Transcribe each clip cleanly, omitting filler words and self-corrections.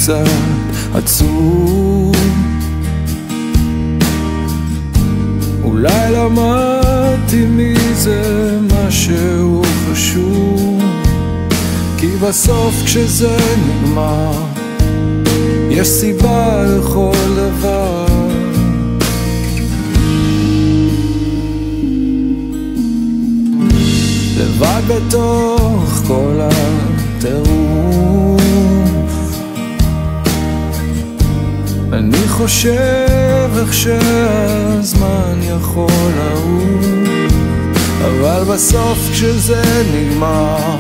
קצת עצוב. אולי למדתי מזה משהו חשוב, כי בסוף כשזה נגמר יש סיבה לכל דבר. לבד בתוך כל הטירוף אני חושב איך שהזמן יכול לעוף, אבל בסוף כשזה נגמר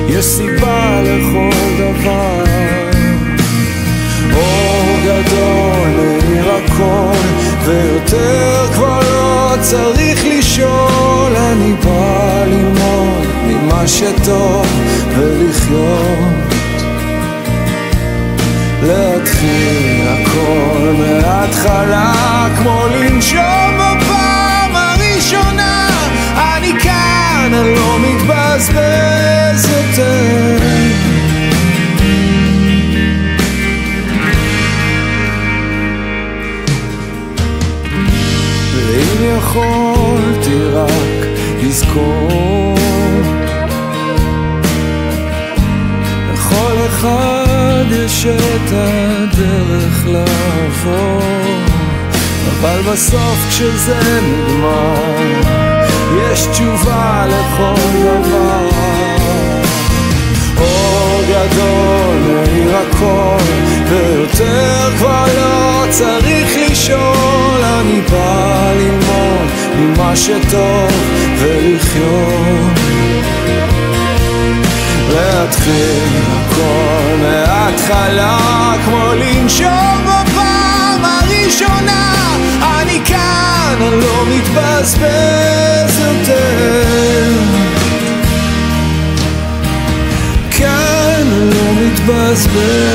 יש סיבה לכל דבר. אור גדול מאיר הכל ויותר כבר לא צריך לשאול, אני בא ללמוד ממה שטוב ולחיות, להתחיל הכל מההתחלה כמו לנשום בפעם הראשונה. אני כאן, אני לא מתבזבז יותר. ואם יכולתי רק לזכור לכל אחד יש את הדרך לעבור, אבל בסוף כשזה נגמר יש תשובה לכל דבר. אור גדול מאיר הכל ויותר כבר לא צריך לשאול, אני בא ללמוד ממה שטוב ולחיות, להתחיל הכל מההתחלה כמו לנשום בפעם הראשונה. אני כאן, אני לא מתבזבז יותר, כאן אני לא מתבזבז